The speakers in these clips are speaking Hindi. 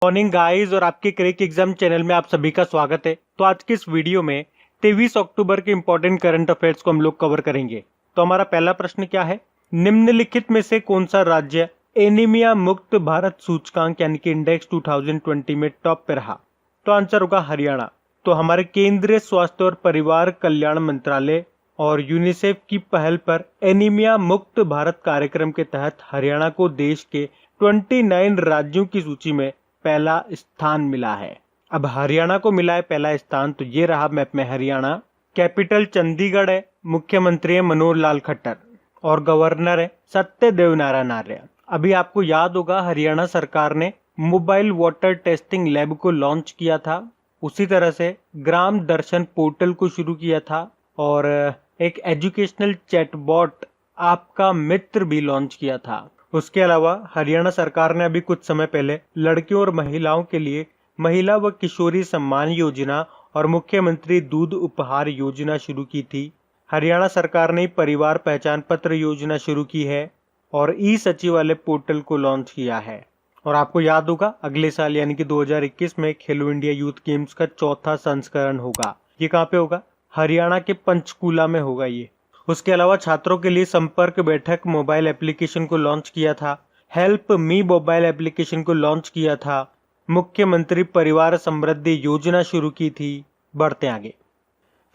मॉर्निंग गाइस और आपके क्रिक एग्जाम चैनल में आप सभी का स्वागत है। तो आज की इस वीडियो में 23 अक्टूबर के इंपॉर्टेंट करंट अफेयर्स को हम लोग कवर करेंगे। तो हमारा पहला प्रश्न क्या है, निम्नलिखित में से कौन सा राज्य एनीमिया मुक्त भारत सूचकांक यानी कि इंडेक्स 2020 में टॉप पे रहा? तो आंसर होगा हरियाणा। तो हमारे केंद्रीय स्वास्थ्य और परिवार कल्याण मंत्रालय और यूनिसेफ की पहल पर एनीमिया मुक्त भारत कार्यक्रम के तहत हरियाणा को देश के 29 राज्यों की सूची में पहला स्थान मिला है। अब हरियाणा को मिला है पहला स्थान, तो ये रहा मैप में हरियाणा। कैपिटल चंडीगढ़ है, मुख्यमंत्री है मनोहर लाल खट्टर और गवर्नर है सत्यदेव नारायण आर्य। अभी आपको याद होगा हरियाणा सरकार ने मोबाइल वाटर टेस्टिंग लैब को लॉन्च किया था, उसी तरह से ग्राम दर्शन पोर्टल को शुरू किया था और एक एजुकेशनल चैटबॉट आपका मित्र भी लॉन्च किया था। उसके अलावा हरियाणा सरकार ने अभी कुछ समय पहले लड़कियों और महिलाओं के लिए महिला व किशोरी सम्मान योजना और मुख्यमंत्री दूध उपहार योजना शुरू की थी। हरियाणा सरकार ने परिवार पहचान पत्र योजना शुरू की है और ई सचिवालय पोर्टल को लॉन्च किया है। और आपको याद होगा अगले साल यानी कि 2021 में खेलो इंडिया यूथ गेम्स का चौथा संस्करण होगा। ये कहाँ पे होगा? हरियाणा के पंचकूला में होगा ये। उसके अलावा छात्रों के लिए संपर्क बैठक मोबाइल एप्लीकेशन को लॉन्च किया था, हेल्प मी मोबाइल एप्लीकेशन को लॉन्च किया था, मुख्यमंत्री परिवार समृद्धि योजना शुरू की थी। बढ़ते आगे।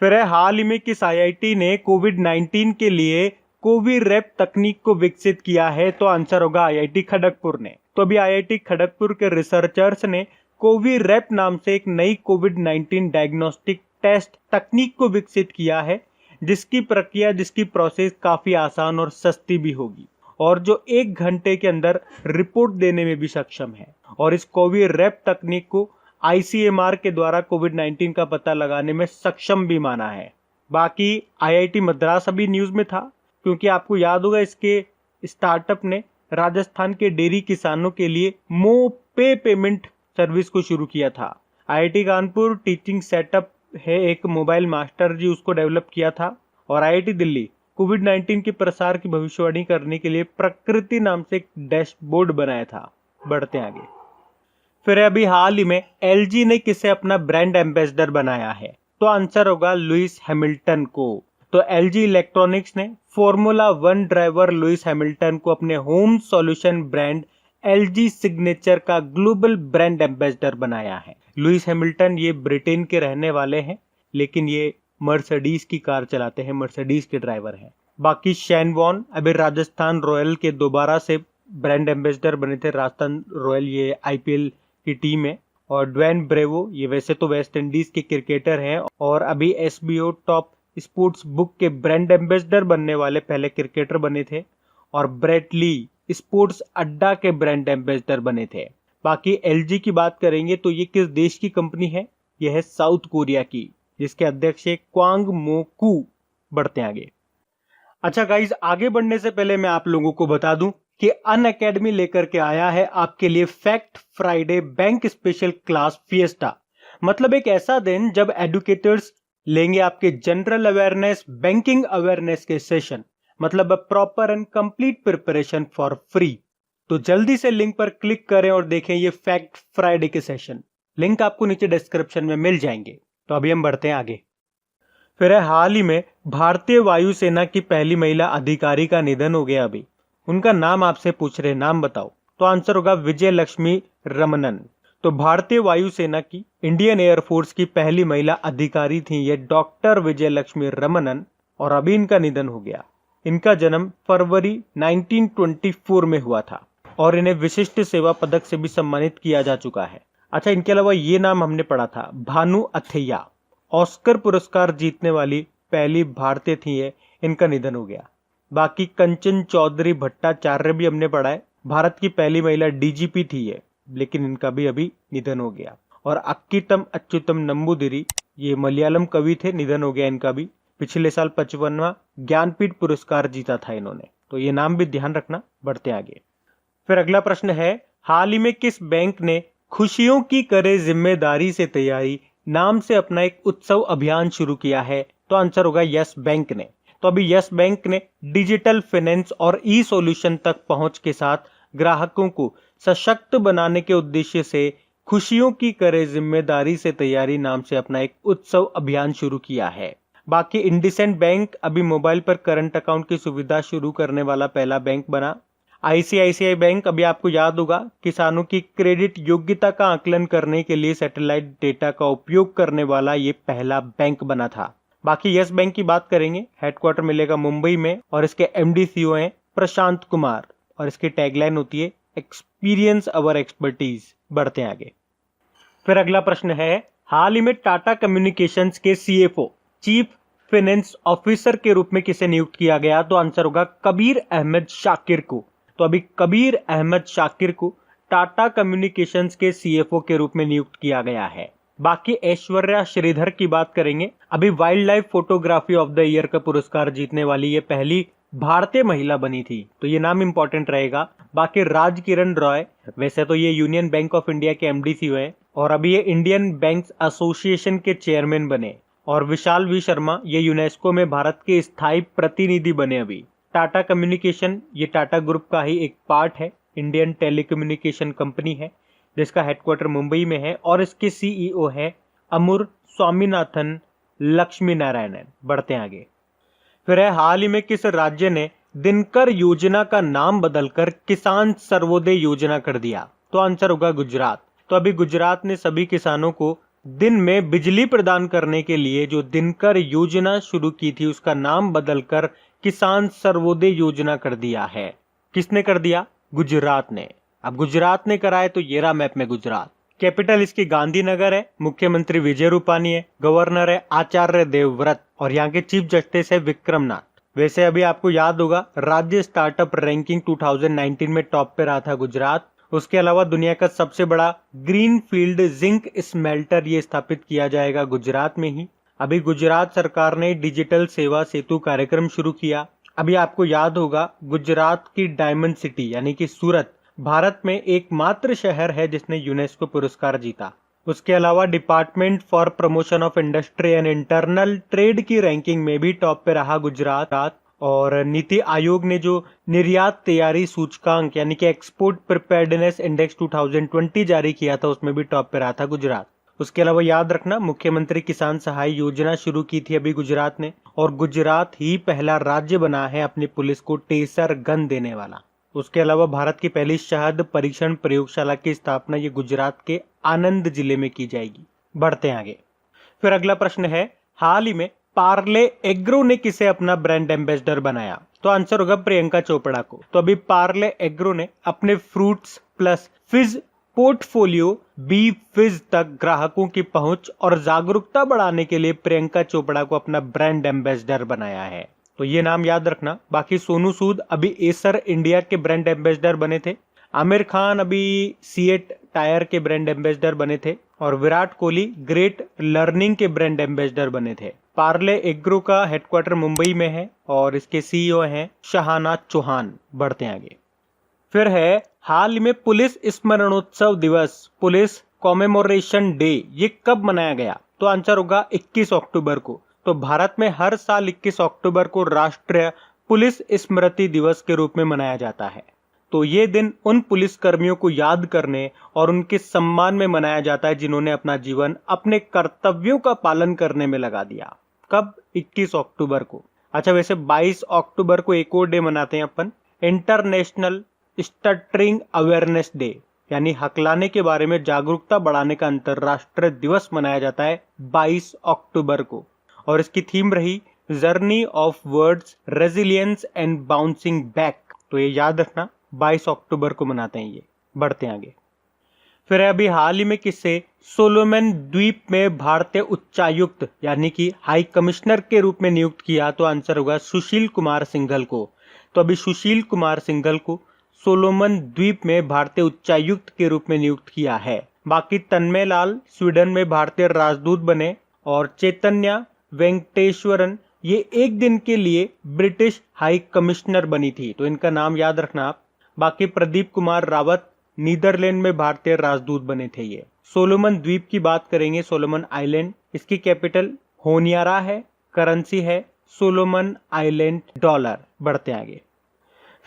फिर है हाल ही में किस आईआईटी ने कोविड-19 के लिए कोविरैप तकनीक को विकसित किया है? तो आंसर होगा आईआईटी खड़गपुर ने। तो अभी आईआईटी खड़गपुर के रिसर्चर्स ने कोविरैप नाम से एक नई कोविड-19 डायग्नोस्टिक टेस्ट तकनीक को विकसित किया है, जिसकी प्रोसेस काफी आसान और सस्ती भी होगी और जो 1 घंटे के अंदर रिपोर्ट देने में भी सक्षम है। और इस कोविरैप तकनीक को आईसीएमआर के द्वारा कोविड-19 का पता लगाने में सक्षम भी माना है। बाकी आईआईटी मद्रास अभी न्यूज में था क्योंकि आपको याद होगा इसके स्टार्टअप ने राजस्थान के डेयरी किसानों के लिए मोपे पेमेंट सर्विस को शुरू किया था। आईआईटी कानपुर टीचिंग सेटअप है एक मोबाइल मास्टर जी उसको डेवलप किया था और आईआईटी दिल्ली कोविड-19 के प्रसार की भविष्यवाणी करने के लिए प्रकृति नाम से एक डैशबोर्ड बनाया था। बढ़ते आगे। फिर अभी हाल ही में एलजी ने किसे अपना ब्रांड एम्बेसडर बनाया है? तो आंसर होगा लुइस हैमिल्टन को। तो एलजी इलेक्ट्रॉनिक्स ने फॉर्मूला 1 ड्राइवर लुइस हैमिल्टन को अपने home solution brand LG signature का ग्लोबल ब्रांड एम्बेसडर बनाया है। लुइस हैमिल्टन ये ब्रिटेन के रहने वाले हैं, लेकिन ये मर्सिडीज की कार चलाते हैं, मर्सिडीज के ड्राइवर हैं। बाकी शैन वॉन अभी राजस्थान रॉयल के दोबारा से ब्रांड एम्बेसडर बने थे। राजस्थान रॉयल ये आईपीएल की टीम है। और ड्वेन ब्रेवो ये वैसे तो वेस्ट इंडीज के क्रिकेटर हैं और अभी एसबीओ टॉप स्पोर्ट्स बुक के ब्रांड एम्बेसडर बनने वाले पहले क्रिकेटर बने थे। और ब्रेट ली स्पोर्ट्स अड्डा के ब्रांड एम्बेसडर बने थे। बाकी एलजी की बात करेंगे तो ये किस देश की कंपनी है? यह है साउथ कोरिया की, जिसके अध्यक्ष है क्वांग मोकू। बढ़ते आगे। अच्छा गाइज, आगे बढ़ने से पहले मैं आप लोगों को बता दूं कि अनअकैडमी लेकर के आया है आपके लिए fact Friday bank special class fiesta. मतलब एक ऐसा दिन जब एडुकेटर्स लेंगे आपके जनरल अवेयरनेस बैंकिंग अवेयरनेस के सेशन, मतलब proper and complete preparation for free. तो जल्दी से लिंक पर क्लिक करें और देखें ये फैक्ट फ्राइडे के सेशन। लिंक आपको नीचे डिस्क्रिप्शन में मिल जाएंगे। तो अभी हम बढ़ते हैं आगे। फिर हाल ही में भारतीय वायुसेना की पहली महिला अधिकारी का निधन हो गया। अभी उनका नाम आपसे पूछ रहे, नाम बताओ। तो आंसर होगा विजय लक्ष्मी रमनन। तो भारतीय वायुसेना की इंडियन एयरफोर्स की पहली महिला अधिकारी थी ये डॉक्टर विजय लक्ष्मी रमनन और अभी इनका निधन हो गया। इनका जन्म फरवरी 1924 में हुआ था और इन्हें विशिष्ट सेवा पदक से भी सम्मानित किया जा चुका है। अच्छा, इनके अलावा ये नाम हमने पढ़ा था, भानु अथैया ऑस्कर पुरस्कार जीतने वाली पहली भारतीय थी ये, इनका निधन हो गया। बाकी कंचन चौधरी भट्टाचार्य भी हमने पढ़ा है, भारत की पहली महिला डीजीपी थी ये, लेकिन इनका भी अभी निधन हो गया। और अक्कीतम अच्युतम नंबूदिरी ये मलयालम कवि थे, निधन हो गया इनका भी। पिछले साल 55वां ज्ञानपीठ पुरस्कार जीता था इन्होंने, तो ये नाम भी ध्यान रखना। बढ़ते आगे। फिर अगला प्रश्न है, हाल ही में किस बैंक ने खुशियों की करे जिम्मेदारी से तैयारी नाम से अपना एक उत्सव अभियान शुरू किया है? तो आंसर होगा यस बैंक ने। तो अभी यस बैंक ने डिजिटल फाइनेंस और ई सॉल्यूशन तक पहुंच के साथ ग्राहकों को सशक्त बनाने के उद्देश्य से खुशियों की करे जिम्मेदारी से तैयारी नाम से अपना एक उत्सव अभियान शुरू किया है। बाकी इंडसइंड बैंक अभी मोबाइल पर करंट अकाउंट की सुविधा शुरू करने वाला पहला बैंक बना। आईसीआईसीआई बैंक अभी आपको याद होगा किसानों की क्रेडिट योग्यता का आकलन करने के लिए सैटेलाइट डेटा का उपयोग करने वाला ये पहला बैंक बना था। बाकी यस बैंक की बात करेंगे, हेडक्वार्टर मिलेगा मुंबई में और इसके एमडी सीईओ हैं प्रशांत कुमार और इसकी टैगलाइन होती है एक्सपीरियंस अवर एक्सपर्टीज। बढ़ते हैं आगे। फिर अगला प्रश्न है, हाल ही में टाटा कम्युनिकेशंस के सीएफओ चीफ फाइनेंस ऑफिसर के रूप में किसे नियुक्त किया गया? तो आंसर होगा कबीर अहमद शाकिर को। तो अभी कबीर अहमद शाकिर को टाटा कम्युनिकेशंस के सीएफओ के रूप में नियुक्त किया गया है। बाकी ऐश्वर्या श्रीधर की बात करेंगे, अभी wild life photography of the year का पुरस्कार जीतने वाली ये पहली भारतीय महिला बनी थी, तो ये नाम इंपॉर्टेंट रहेगा। बाकी राज किरण रॉय, वैसे तो ये यूनियन बैंक ऑफ इंडिया के एमडी हुए और अभी ये इंडियन बैंक्स एसोसिएशन के चेयरमैन बने। और विशाल वी शर्मा ये यूनेस्को में भारत के स्थायी प्रतिनिधि बने। अभी टाटा कम्युनिकेशन ये टाटा ग्रुप का ही एक पार्ट है, इंडियन टेलीकम्युनिकेशन कंपनी है जिसका हेडक्वार्टर मुंबई में है और इसके सीईओ है अमूर स्वामीनाथन लक्ष्मी नारायणन। बढ़ते हैं आगे। फिर है, हाल ही में किस राज्य ने दिनकर योजना का नाम बदलकर किसान सर्वोदय योजना कर दिया? तो आंसर होगा गुजरात। तो अभी गुजरात ने सभी किसानों को दिन में बिजली प्रदान करने के लिए जो दिनकर योजना शुरू की थी उसका नाम बदलकर किसान सर्वोदय योजना कर दिया है। किसने कर दिया? गुजरात ने। अब गुजरात ने करा है तो ये रहा मैप में गुजरात। कैपिटल इसकी गांधीनगर है, मुख्यमंत्री विजय रूपानी है, गवर्नर है आचार्य देवव्रत और यहाँ के चीफ जस्टिस है विक्रमनाथ। वैसे अभी आपको याद होगा राज्य स्टार्टअप रैंकिंग 2019 में टॉप पे रहा था गुजरात। उसके अलावा दुनिया का सबसे बड़ा ग्रीन फील्ड जिंक स्मेल्टर ये स्थापित किया जाएगा गुजरात में ही। अभी गुजरात सरकार ने डिजिटल सेवा सेतु कार्यक्रम शुरू किया। अभी आपको याद होगा गुजरात की डायमंड सिटी यानी कि सूरत भारत में एकमात्र शहर है जिसने यूनेस्को पुरस्कार जीता। उसके अलावा department for promotion of industry and internal trade की रैंकिंग में भी टॉप पे रहा गुजरात। और नीति आयोग ने जो निर्यात तैयारी सूचकांक यानी कि एक्सपोर्ट प्रिपेयर्डनेस इंडेक्स 2020 जारी किया था उसमें भी टॉप पे रहा था गुजरात। उसके अलावा याद रखना मुख्यमंत्री किसान सहाय योजना शुरू की थी अभी गुजरात ने और गुजरात ही पहला राज्य बना है अपनी पुलिस को टेसर गन देने वाला। उसके अलावा भारत की पहली शहद परीक्षण प्रयोगशाला की स्थापना ये गुजरात के आनंद जिले में की जाएगी। बढ़ते हैं आगे। फिर अगला प्रश्न है, हाल ही में पार्ले एग्रो ने किसे अपना ब्रांड एम्बेसडर बनाया? तो आंसर होगा प्रियंका चोपड़ा को। तो अभी पार्ले एग्रो ने अपने फ्रूट्स प्लस फिज पोर्टफोलियो बी फिज तक ग्राहकों की पहुंच और जागरूकता बढ़ाने के लिए प्रियंका चोपड़ा को अपना ब्रांड एम्बेसडर बनाया है, तो ये नाम याद रखना। बाकी सोनू सूद अभी एसर इंडिया के ब्रांड एम्बेसडर बने थे, आमिर खान अभी सीएट टायर के ब्रांड एम्बेसडर बने थे और विराट कोहली ग्रेट लर्निंग के ब्रांड एम्बेसडर बने थे। पार्ले एग्रो का हेडक्वार्टर मुंबई में है और इसके सीईओ हैं शहाना चौहान। बढ़ते हैं आगे। फिर है, हाल ही में पुलिस स्मरणोत्सव दिवस पुलिस कॉमेमोरेशन डे ये कब मनाया गया? तो आंसर होगा 21 अक्टूबर को। तो भारत में हर साल 21 अक्टूबर को राष्ट्रीय पुलिस स्मृति दिवस के रूप में मनाया जाता है। तो ये दिन उन पुलिस कर्मियों को याद करने और उनके सम्मान में मनाया जाता है जिन्होंने अपना जीवन अपने कर्तव्यों का पालन करने में लगा दिया। कब? 21 अक्टूबर को। अच्छा, वैसे 22 अक्टूबर को एक और डे मनाते हैं अपन, इंटरनेशनल स्टटरिंग अवेयरनेस डे, यानी हकलाने के बारे में जागरूकता बढ़ाने का अंतरराष्ट्रीय दिवस मनाया जाता है 22 अक्टूबर को और इसकी थीम रही journey of words resilience and bouncing back. तो ये याद रखना 22 अक्टूबर को मनाते हैं ये। बढ़ते हैं आगे। फिर अभी हाल ही में किसे सोलोमन द्वीप में भारतीय उच्चायुक्त यानी कि हाई कमिश्नर के रूप में नियुक्त किया? तो आंसर होगा सुशील कुमार सिंघल को। तो अभी सुशील कुमार सिंघल को सोलोमन द्वीप में भारतीय उच्चायुक्त के रूप में नियुक्त किया है। बाकी तन्मय लाल स्वीडन में भारतीय राजदूत बने और चैतन्या वेंकटेश्वरन ये एक दिन के लिए ब्रिटिश हाई कमिश्नर बनी थी, तो इनका नाम याद रखना आप। बाकी प्रदीप कुमार रावत नीदरलैंड में भारतीय राजदूत बने थे ये। सोलोमन द्वीप की बात करेंगे, सोलोमन आइलैंड, इसकी कैपिटल होनियारा है, करेंसी है सोलोमन आइलैंड डॉलर। बढ़ते आगे।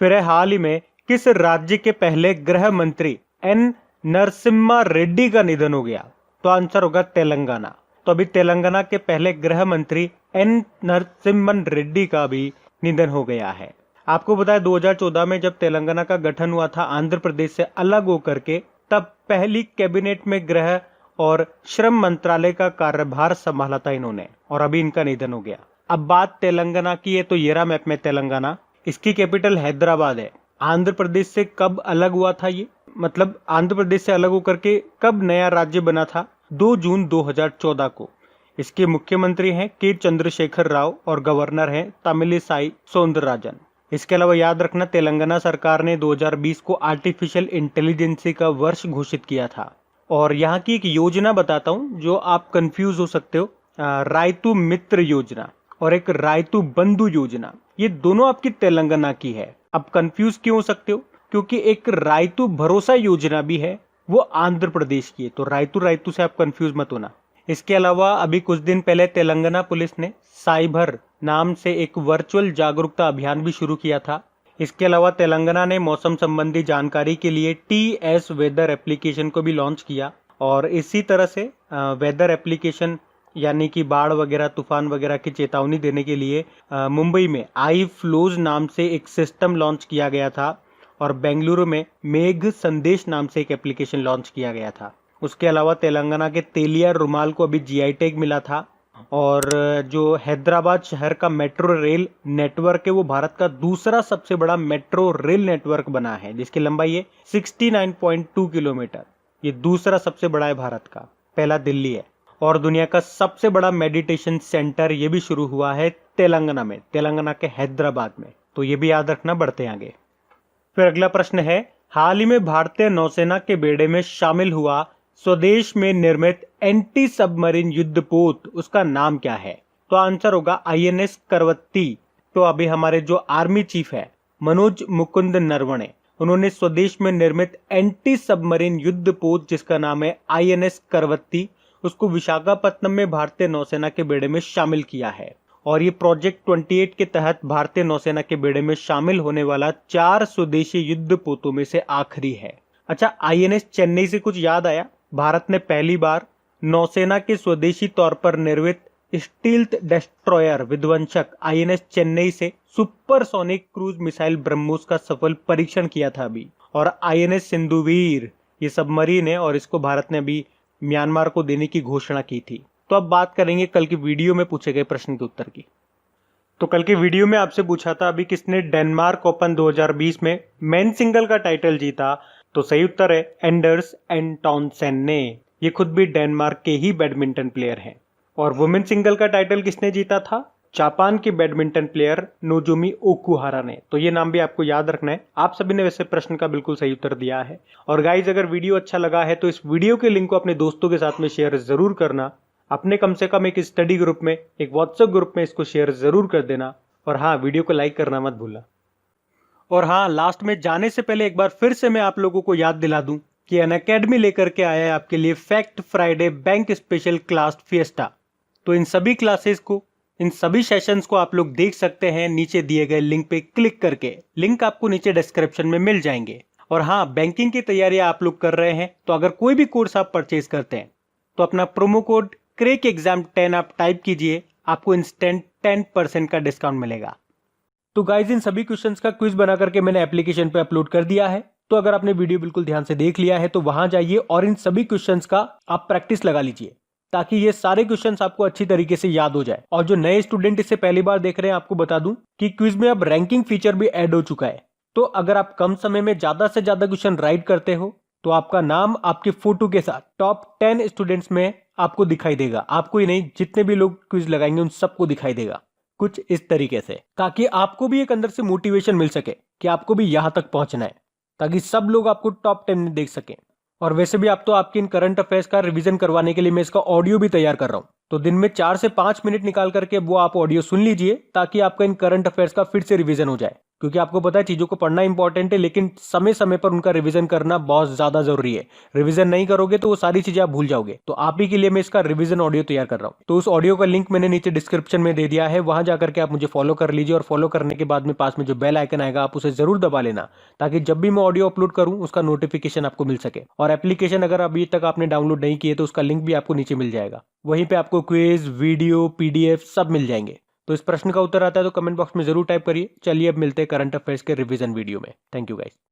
फिर है, हाल ही में किस राज्य के पहले गृह मंत्री एन नरसिम्हा रेड्डी का निधन हो गया? तो आंसर होगा तेलंगाना। तो अभी तेलंगाना के पहले गृह मंत्री एन नरसिम्हन रेड्डी का भी निधन हो गया है। आपको बताया 2014 में जब तेलंगाना का गठन हुआ था आंध्र प्रदेश से अलग होकर के, तब पहली कैबिनेट में गृह और श्रम मंत्रालय का कार्यभार संभाला था इन्होंने, और अभी इनका निधन हो गया। अब बात तेलंगाना की है तो ये रहा मैप में तेलंगाना। इसकी कैपिटल हैदराबाद है। आंध्र प्रदेश से कब अलग हुआ था ये, मतलब आंध्र प्रदेश से अलग होकर के कब नया राज्य बना था? 2 जून 2014 को। इसके मुख्यमंत्री हैं के चंद्रशेखर राव और गवर्नर हैं तमिलिसाई सौंदरराजन। इसके अलावा याद रखना तेलंगाना सरकार ने 2020 को आर्टिफिशियल इंटेलिजेंसी का वर्ष घोषित किया था। और यहाँ की एक योजना बताता हूँ जो आप कंफ्यूज हो सकते हो, रायतु मित्र योजना और एक रायतु बंधु योजना, ये दोनों आपकी तेलंगाना की है। अब कंफ्यूज क्यों हो सकते हो? क्योंकि एक रायतु भरोसा योजना भी है, वो आंध्र प्रदेश की है। तो रायतु रायतु से आप कंफ्यूज मत होना। इसके अलावा अभी कुछ दिन पहले तेलंगाना पुलिस ने साइबर नाम से एक वर्चुअल जागरूकता अभियान भी शुरू किया था। इसके अलावा तेलंगाना ने मौसम संबंधी जानकारी के लिए TS वेदर एप्लीकेशन को भी लॉन्च किया। और इसी तरह से वेदर एप्लीकेशन यानी कि बाढ़ वगैरह तूफान वगैरह की चेतावनी देने के लिए मुंबई में आई फ्लोज नाम से एक सिस्टम लॉन्च किया गया था, और बेंगलुरु में मेघ संदेश नाम से एक एप्लीकेशन लॉन्च किया गया था। उसके अलावा तेलंगाना के तेलिया रुमाल को अभी GI टैग मिला था। और जो हैदराबाद शहर का मेट्रो रेल नेटवर्क है वो भारत का दूसरा सबसे बड़ा मेट्रो रेल नेटवर्क बना है, जिसकी लंबाई है 69.2 किलोमीटर। ये दूसरा सबसे बड़ा है भारत का, पहला दिल्ली है। और दुनिया का सबसे बड़ा मेडिटेशन सेंटर ये भी शुरू हुआ है तेलंगाना में, तेलंगाना के हैदराबाद में। तो ये भी याद रखना, बढ़ते हैं आगे। फिर अगला प्रश्न है, हाल ही में भारतीय नौसेना के बेड़े में शामिल हुआ स्वदेश में निर्मित एंटी सबमरीन युद्धपोत, उसका नाम क्या है? तो आंसर होगा INS करवत्ती। तो अभी हमारे जो आर्मी चीफ है मनोज मुकुंद नरवणे, उन्होंने स्वदेश में निर्मित एंटी सबमरीन युद्धपोत जिसका नाम है INS करवत्ती, उसको विशाखापत्तनम में भारतीय नौसेना के बेड़े में शामिल किया है। और ये प्रोजेक्ट 28 के तहत भारतीय नौसेना के बेड़े में शामिल होने वाला 4 स्वदेशी युद्धपोतों में से आखिरी है। अच्छा, INS चेन्नई से कुछ याद आया? भारत ने पहली बार नौसेना के स्वदेशी तौर पर निर्मित स्टील्थ डिस्ट्रॉयर विध्वंसक INS चेन्नई से सुपरसोनिक क्रूज मिसाइल ब्रह्मोस का सफल परीक्षण किया था अभी। और INS सिंधुवीर ये सबमरीन है और इसको भारत ने अभी म्यांमार को देने की घोषणा की थी। तो अब बात करेंगे कल की वीडियो में पूछे गए प्रश्न के उत्तर की। तो कल के वीडियो में आपसे पूछा था अभी किसने डेनमार्क ओपन 2020 में मेन सिंगल का टाइटल जीता? तो सही उत्तर है एंडर्स एंटोनसेन ने। ये खुद भी डेनमार्क के ही बैडमिंटन प्लेयर हैं। और वुमेन सिंगल का टाइटल किसने जीता था? जापान के बैडमिंटन प्लेयर नोजोमी ओकुहारा ने। तो ये नाम भी आपको याद रखना है। आप सभी ने वैसे प्रश्न का बिल्कुल सही उत्तर दिया है। और गाइज, अगर वीडियो अच्छा लगा है तो इस वीडियो के लिंक को अपने दोस्तों के साथ में शेयर जरूर करना। अपने कम से कम एक स्टडी ग्रुप में, एक व्हाट्सएप ग्रुप में इसको शेयर जरूर कर देना। और हाँ, वीडियो को लाइक करना मत भूलना। और हाँ, लास्ट में जाने से पहले एक बार फिर से मैं आप लोगों को याद दिला दूं कि अनअकैडमी लेकर के आया है आपके लिए fact Friday bank special class fiesta. तो इन सभी क्लासेस को, इन सभी सेशंस को आप लोग देख सकते हैं नीचे दिए गए लिंक पे क्लिक करके। लिंक आपको नीचे डिस्क्रिप्शन में मिल जाएंगे। और हाँ, बैंकिंग की तैयारी आप लोग कर रहे हैं तो अगर कोई भी कोर्स आप परचेज करते हैं तो अपना प्रोमो कोड क्रैक एग्जाम 10 आप टाइप कीजिए, आपको इंस्टेंट 10% का डिस्काउंट मिलेगा। तो गाइज, इन सभी क्वेश्चंस का क्विज बना करके मैंने एप्लीकेशन पे अपलोड कर दिया है। तो अगर आपने वीडियो बिल्कुल ध्यान से देख लिया है तो वहां जाइए और इन सभी क्वेश्चंस का आप प्रैक्टिस लगा लीजिए, ताकि ये सारे क्वेश्चंस आपको अच्छी तरीके से याद हो जाए। और जो नए स्टूडेंट इसे पहली बार देख रहे हैं, आपको बता दूं कि क्विज में अब रैंकिंग फीचर भी ऐड हो चुका है। तो अगर आप कम समय में ज्यादा से ज्यादा क्वेश्चन राइट करते हो तो आपका नाम आपके फोटो के साथ टॉप 10 स्टूडेंट्स में आपको दिखाई देगा। आपको ही नहीं, जितने भी लोग क्विज लगाएंगे उन सबको दिखाई देगा कुछ इस तरीके से, ताकि आपको भी एक अंदर से मोटिवेशन मिल सके कि आपको भी यहां तक पहुंचना है, ताकि सब लोग आपको टॉप 10 में देख सकें। और वैसे भी आप तो आपके इन करंट अफेयर्स का रिवीजन करवाने के लिए मैं इसका ऑडियो भी तैयार कर रहा हूं। तो दिन में 4 से 5 मिनट निकाल करके वो आप ऑडियो सुन लीजिए, ताकि आपका इन करंट अफेयर्स का फिर से रिवीजन हो जाए। क्योंकि आपको पता है चीजों को पढ़ना इंपॉर्टेंट है, लेकिन समय समय पर उनका रिवीजन करना बहुत ज्यादा जरूरी है। रिवीजन नहीं करोगे तो वो सारी चीजें आप भूल जाओगे। तो आप ही के लिए मैं इसका रिवीजन ऑडियो तैयार कर रहा हूँ। तो उस ऑडियो का लिंक मैंने नीचे डिस्क्रिप्शन में दे दिया है, वहां जाकर के आप मुझे फॉलो कर लीजिए। और फॉलो करने के बाद में पास में जो बेल आइकन आएगा आप उसे जरूर दबा लेना, ताकि जब भी मैं ऑडियो अपलोड करूं उसका नोटिफिकेशन आपको मिल सके। और एप्लीकेशन अगर अभी तक आपने डाउनलोड नहीं किए तो उसका लिंक भी आपको नीचे मिल जाएगा। वहीं पे आपको क्विज, वीडियो, पीडीएफ सब मिल जाएंगे। तो इस प्रश्न का उत्तर आता है तो कमेंट बॉक्स में जरूर टाइप करिए। चलिए अब मिलते हैं करंट अफेयर्स के रिवीजन वीडियो में। Thank you guys.